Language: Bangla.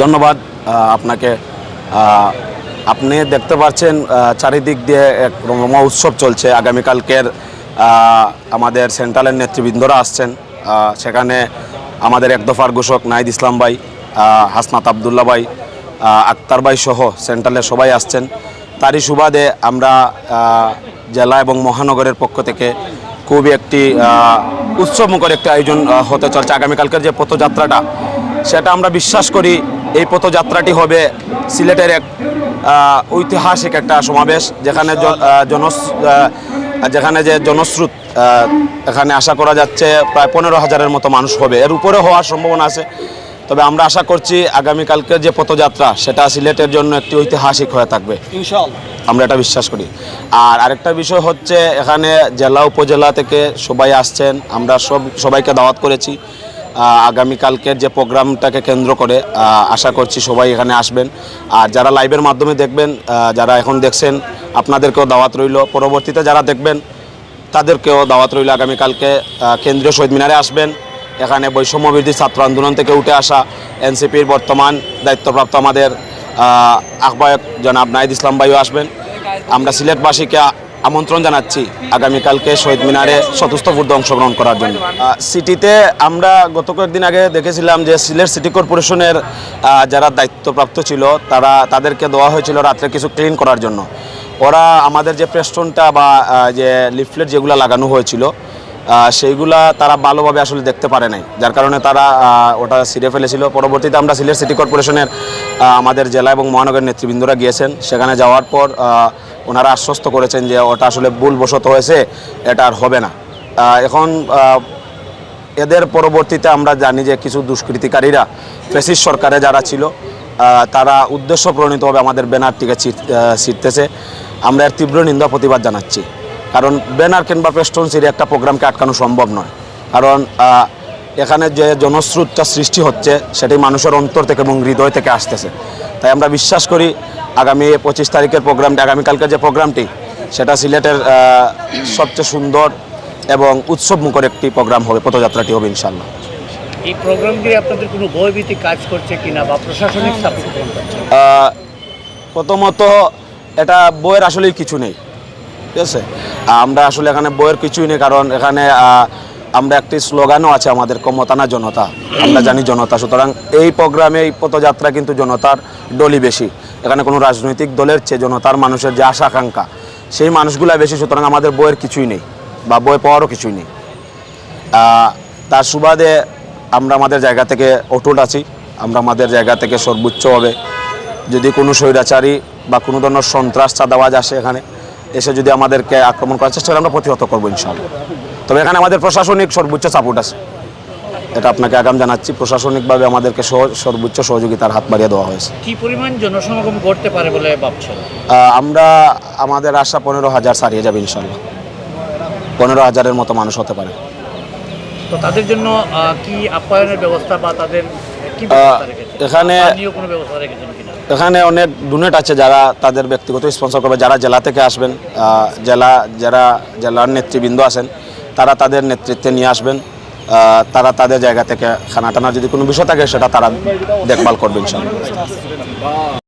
ধন্যবাদ আপনাকে। আপনি দেখতে পাচ্ছেন চারিদিক দিয়ে এক রমরমা উৎসব চলছে। আগামীকালকের আমাদের সেন্ট্রালের নেতৃবৃন্দরা আসছেন। সেখানে আমাদের এক দফার ঘোষক নাহিদ ইসলাম ভাই, হাসনাত আবদুল্লাহ ভাই, আক্তার ভাই সহ সেন্ট্রালের সবাই আসছেন। তারই সুবাদে আমরা জেলা এবং মহানগরের পক্ষ থেকে খুবই একটি উৎসবমুখর একটি আয়োজন হতে চলছে। আগামীকালকের যে পথযাত্রাটা, সেটা আমরা বিশ্বাস করি এই পথযাত্রাটি হবে সিলেটের এক ঐতিহাসিক একটা সমাবেশ, যেখানে যে জনস্রোত এখানে আশা করা যাচ্ছে প্রায় 15,000-এর মতো মানুষ হবে। এর উপরে হওয়ার সম্ভাবনা আছে। তবে আমরা আশা করছি আগামীকালকের যে পথযাত্রা, সেটা সিলেটের জন্য একটি ঐতিহাসিক হয়ে থাকবে ইনশাআল্লাহ, আমরা এটা বিশ্বাস করি। আর আরেকটা বিষয় হচ্ছে, এখানে জেলা উপজেলা থেকে সবাই আসছেন। আমরা সবাইকে দাওয়াত করেছি। আগামীকালকের যে প্রোগ্রামটাকে কেন্দ্র করে আশা করছি সবাই এখানে আসবেন। আর যারা লাইভের মাধ্যমে দেখবেন, যারা এখন দেখছেন, আপনাদেরকেও দাওয়াত রইল। পরবর্তীতে যারা দেখবেন তাদেরকেও দাওয়াত রইল। আগামীকালকে কেন্দ্রীয় শহীদ মিনারে আসবেন। এখানে বৈষম্যবিরোধী ছাত্র আন্দোলন থেকে উঠে আসা এনসিপির বর্তমান দায়িত্বপ্রাপ্ত আমাদের আহ্বায়ক জনাব নাহিদ ইসলাম ভাইও আসবেন। আমরা সিলেটবাসীকে আমন্ত্রণ জানাচ্ছি আগামীকালকে শহীদ মিনারে স্বতঃস্ফূর্ত অংশগ্রহণ করার জন্য। সিটিতে আমরা গত কয়েকদিন আগে দেখেছিলাম যে সিলেট সিটি কর্পোরেশনের যারা দায়িত্বপ্রাপ্ত ছিল, তাদেরকে দেওয়া হয়েছিল রাত্রে কিছু ক্লিন করার জন্য। ওরা আমাদের যে প্রেস্টনটা বা যে লিফলেট যেগুলো লাগানো হয়েছিল, সেইগুলা তারা ভালোভাবে আসলে দেখতে পারে নাই, যার কারণে তারা ওটা ছিঁড়ে ফেলেছিল। পরবর্তীতে আমরা সিলেট সিটি কর্পোরেশনের আমাদের জেলা এবং মহানগরের নেতৃবৃন্দরা গিয়েছেন। সেখানে যাওয়ার পর ওনারা আশ্বস্ত করেছেন যে ওটা আসলে ভুলবশত হয়েছে, এটা আর হবে না। এখন এদের পরবর্তীতে আমরা জানি যে কিছু দুষ্কৃতিকারীরা ফ্যাসিস্ট সরকারে যারা ছিল, তারা উদ্দেশ্য প্রণীতভাবে আমাদের ব্যানারটিকে ছিঁড়তেছে। আমরা এর তীব্র নিন্দা প্রতিবাদ জানাচ্ছি। কারণ ব্যানার কিংবা পেস্টন ছিঁড়ে একটা প্রোগ্রামকে আটকানো সম্ভব নয়। কারণ এখানে যে জনস্রোতটা সৃষ্টি হচ্ছে, সেটি মানুষের অন্তর থেকে এবং হৃদয় থেকে আসতেছে। তাই আমরা বিশ্বাস করি আগামী 25 তারিখের প্রোগ্রামটি, আগামীকালকের যে প্রোগ্রামটি, সেটা সিলেটের সবচেয়ে সুন্দর এবং উৎসবমুখর একটি প্রোগ্রাম হবে, পথযাত্রাটি হবে ইনশাআল্লাহ। এই প্রোগ্রামটি আপনাদের কোনো ভয়ভীতি কাজ করছে কিনা বা প্রশাসনিক চাপ গ্রহণ করছে? প্রথমত এটা বইয়ের আসলেই কিছু নেই, ঠিক আছে। আমরা আসলে এখানে বইয়ের কিছুই নেই, কারণ এখানে আমরা একটি স্লোগানও আছে আমাদের, ক্ষমতা না জনতা। আমরা জানি জনতা, সুতরাং এই প্রোগ্রামে এই পথযাত্রা কিন্তু জনতার ডলি বেশি। এখানে কোনো রাজনৈতিক দলের চেয়ে জনতার মানুষের যে আশা আকাঙ্ক্ষা, সেই মানুষগুলা বেশি। সুতরাং আমাদের বইয়ের কিছুই নেই বা বই পাওয়ারও কিছুই নেই। তার সুবাদে আমরা আমাদের জায়গা থেকে অটুট আছি। আমরা আমাদের জায়গা থেকে সর্বোচ্চভাবে, যদি কোনো স্বৈরাচারী বা কোনো ধরনের সন্ত্রাস চাঁদাবাজ আসে এখানে এসে যদি আমাদেরকে আক্রমণ করার চেষ্টা করে, আমরা প্রতিহত করবো ইনশাআল্লাহ। তবে এখানে আমাদের প্রশাসনিক সর্বোচ্চ সাপোর্ট আছে, এটা আপনাকে আগাম জানাচ্ছি। প্রশাসনিকভাবে আমাদেরকে সর্বোচ্চ সহযোগিতার হাত বাড়িয়ে দেওয়া হয়েছে। কি পরিমাণ জনসমাগম করতে পারে বলে ভাবছেন? আমাদের আশা 15,000 ছাড়িয়ে যাবে ইনশাআল্লাহ। 15,000-এর মতো মানুষ হতে পারে। তো তাদের জন্য কি আপ্যায়নের ব্যবস্থা বা তাদের কি এখানে অনেক ডোনেট আছে, যারা তাদের ব্যক্তিগত স্পন্সর করবে। যারা জেলা থেকে আসবেন, জেলার নেতৃবৃন্দ আছেন, তারা তাদের নেতৃত্বে নিয়ে আসবেন। তারা তাদের জায়গা থেকে খানা টানার যদি কোনো বিষয় থাকে, সেটা তারা দেখভাল করবে ইনশাআল্লাহ।